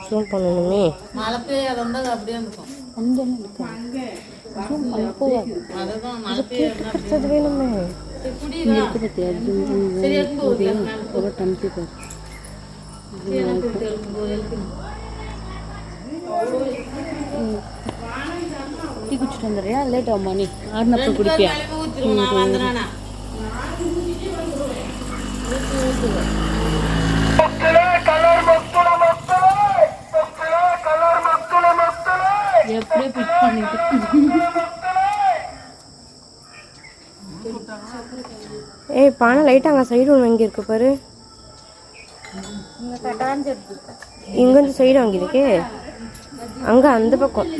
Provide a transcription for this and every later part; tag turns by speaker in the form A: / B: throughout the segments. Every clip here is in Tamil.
A: ஜூம் பண்ணணுமே.
B: மழை பெய்யாத அப்படியே இருக்கும்.
A: அது வேணுமே.
C: டீ குடிச்சிட்டு வந்துடுறியா? லேட் ஆகுமா? நீ ஆறுனப்போ குடிப்பியா? எப்படியே பிக் பண்ணிட்டு
A: ஏய் பானை லைட்டாக அங்கே சைடு ஒன்று வாங்கி இருக்கு பாரு. இங்கே வந்து சைடு வாங்கியிருக்கே, அங்கே அந்த பக்கம்.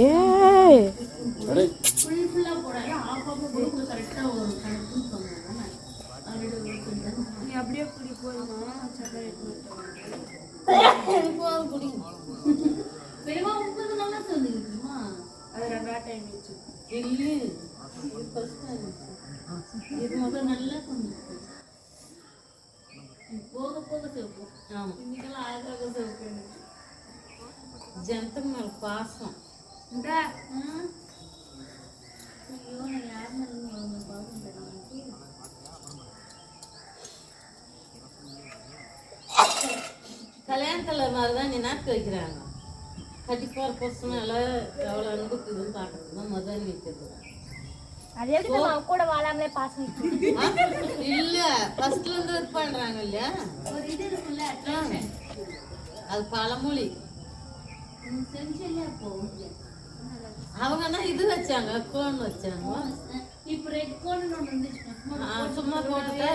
A: ஏய்
C: அப்படியே குடி போதுமா? அது ரெண்டாவது டைம் இது முதல் நல்லா போக போக சேர்ப்போம். ஆமாம், இன்னைக்கெல்லாம் ஆயிரம் சேர்ப்பேன். ஜனத்துக்கு மேலே பாசம். ஐயோ, நான் யார் மேலே பாசம் தரேன். கல்யாணத்தில் மாதிரி தான் நீ நாட்டு வைக்கிறாங்க. கட்டி போகிற பசங்க எல்லாம் எவ்வளோ அனுபவிக்குதுன்னு பார்க்கறது தான் மொதல் வைக்கிறது.
D: கூட வாழாமலே பாசம்
B: இல்ல ஃபர்ஸ்ட்ல இருந்து இது பண்றாங்க இல்லையா, ஒரு இது இருக்குல்ல, அது பழமொழி. அவங்க இது வச்சாங்க, கோன் வச்சாங்க. இப்ப ரெட் கோன் சும்மா போட்டுட்டு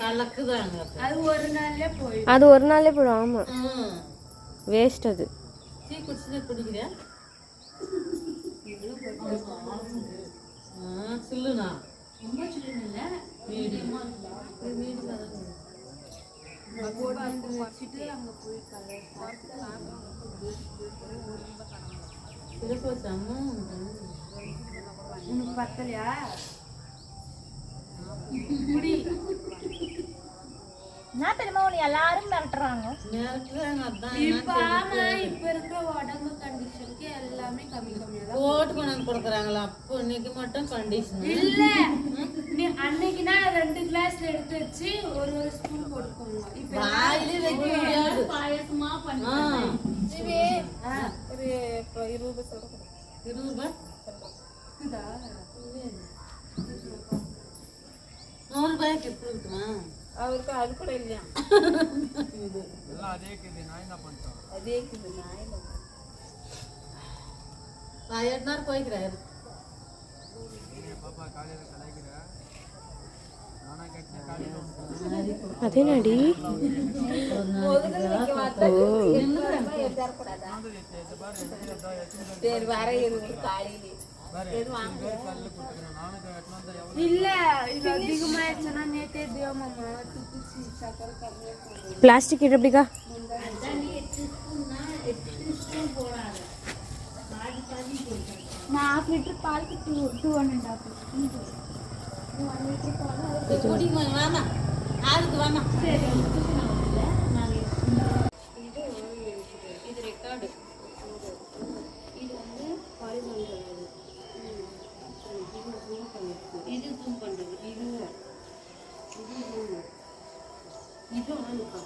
B: கலக்குதாங்க. அது ஒரு நாள்லயே
A: போயிடும். ஆமா, வேஸ்ட். அது
B: டீ குடிச்சுட்டு குடிக்கிறியா? சில்லுனா ரொம்ப சில்லுன்னு இல்லை, மீடியமா உனக்கு பத்தலையா?
D: நான் தெரியுமா உன்னை எல்லாரும் மிரட்டுறாங்க.
C: இப்ப இருக்கிற உடம்பு கண்டிஷனுக்கு எல்லாமே கம்மி கம்மியா தான்
B: போட்டு கொண்டாந்து கொடுக்குறாங்களா? அப்போ இன்னைக்கு மட்டும் கண்டிஷன்
C: இல்ல. நீ அன்னைக்குனா 2 கிளாஸ் எடுத்து வச்சு ஒரு ஸ்பூன் போட்டுக்கோங்க. இப்ப
B: வாயிலே வைக்க முடியாது.
C: பாயசமா
B: பண்ணுங்க.
C: ஒரு 20 ரூபாய் சொல்றேன்.
B: 20 ரூபாய்
C: இதா
B: 100 ரூபாய்க்கு எப்படி இருக்குமா?
C: அவருக்கு அது கூட இல்லையா?
B: போய்க்கிறாரு.
A: அதே நாடி
C: இல்ல. இது அதிகமாயிடுச்சுன்னா நேத்தே தேவமாமா
A: பிளாஸ்டிக் எப்படிக்கா?
D: நான் 1/2 லிட்டர் பாலுக்கு 2.5
B: வாமா ஆளுக்கு வாமா. இது ரெக்கார்டு. இது வந்து இது ஜூம் பண்றது. இது ஆளுக்கா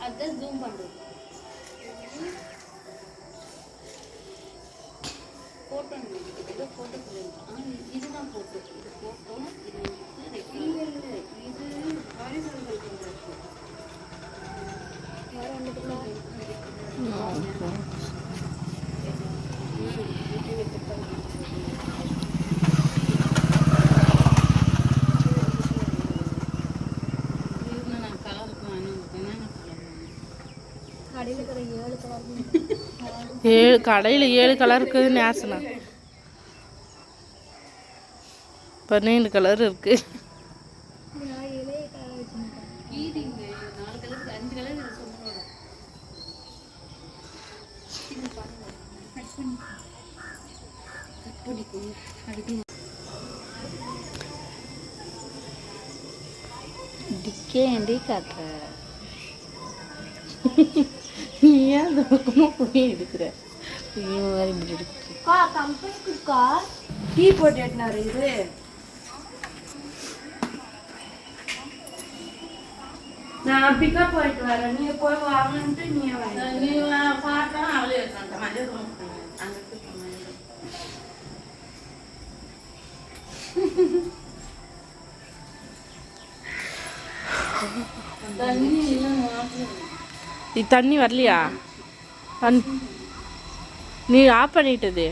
B: அதான் ஜூம் பண்றது. போட்டோ இது போட்டோ இதுதான் போட்டோ. இது போட்டோ. இது ஹாரிசான்டல் பண்றது.
A: கடையில் 7 கலர் இருக்குதுன்னு ஆசைனா 12 கலர் இருக்கு.
B: டிக்கேண்டி காட்டுற நீ ஏன் அந்த பக்கமாக போய் எடுக்கிற மாதிரி இப்படி எடுக்க
D: கம்பெனி குக்கா
A: டீ போட்டு எட்டினாரு இது. நான் பிக்கப் போயிட்டு வரேன், நீ போய் வாங்கன்ட்டு நீ வாங்க.
C: நீ பார்த்தா அவளே இருக்காங்க மஞ்சள் அங்கே
B: தண்ணி வரலையா? நீ ஆஃப் பண்ணிட்டது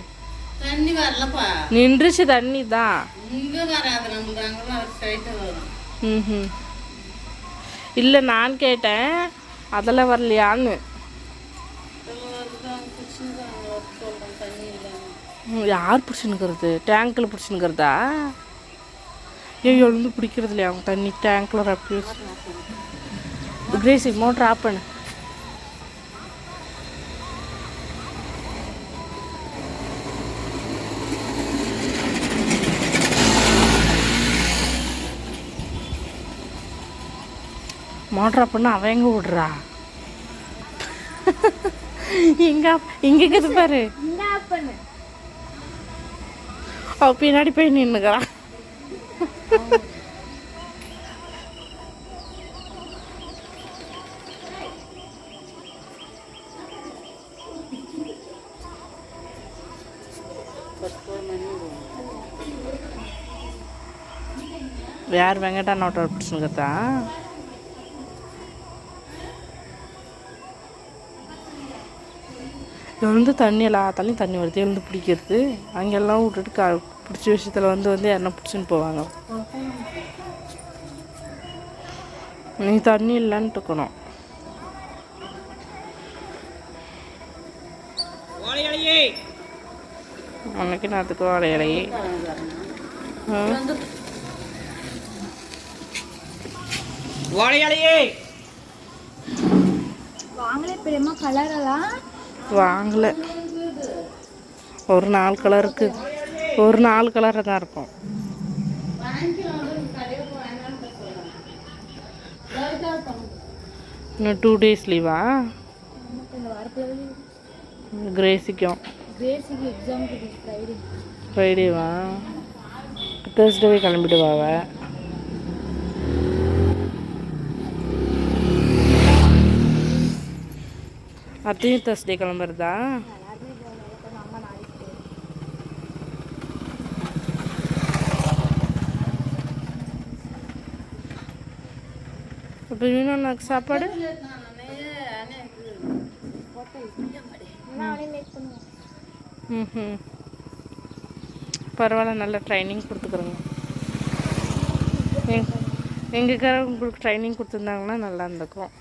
C: தண்ணி வரலப்பா,
B: நின்றுச்சு தண்ணி தான்.
C: இங்கே வராது, நம்மளுக்கு அங்கே ஸ்ட்ரைட்டாக வரும்.
B: ம் இல்லை நான் கேட்டேன் அதெல்லாம் வரலையான்னு.
C: தண்ணி இல்லை,
B: யார் பிடிச்சின்னுக்கிறது? டேங்க்கில் பிடிச்சின்னுக்கிறதா? ஏன் எழுந்து பிடிக்கிறது இல்லையா அவங்க தண்ணி டேங்க்கில் ரப்பி? கிரேசி மோட்டர் ஆஃப் பண்ணு. மோட்டர் ஆஃப் பண்ண அவன் எங்கே விடுறா? இங்கே இருக்குது பாரு.
D: இந்த ஆஃப் பண்ணு.
B: அவ பின்னாடி போய் நின்னுக்கிறான். யார் வெங்கடா நோட்டை பிடிச்சுனுக்கா? எழுந்து தண்ணி எல்லாத்தாலையும் தண்ணி வருது, எழுந்து பிடிக்கிறது. அங்கெல்லாம் விட்டுட்டு பிடிச்ச விஷயத்தில் வந்து யாருன்னா பிடிச்சின்னு போவாங்க. நீ தண்ணி இல்லைன்னு இருக்கணும். உனக்கு நாத்துக்கு வாழையிலையே வாழையிலையே
D: வாங்கலே பெரியம்மா கலரெல்லாம்
B: வாங்கலை. ஒரு 4 கலர் இருக்குது, ஒரு 4 கலரில் தான் இருக்கும். இன்னும் 2 days லீவா? கிரேசிக்கும் ஃப்ரைடேவா? தேர்ஸ்டேவே கிளம்பிடுவாவ. அத்தையும் தேர்ஸ்டே கிளம்புறதா? இப்போ இன்னும் எனக்கு சாப்பாடு ம் பரவாயில்ல, நல்லா ட்ரைனிங் கொடுத்துக்குறோங்க. எங்கக்காரங்க உங்களுக்கு ட்ரைனிங் கொடுத்துருந்தாங்கன்னா நல்லா இருந்திருக்கும்.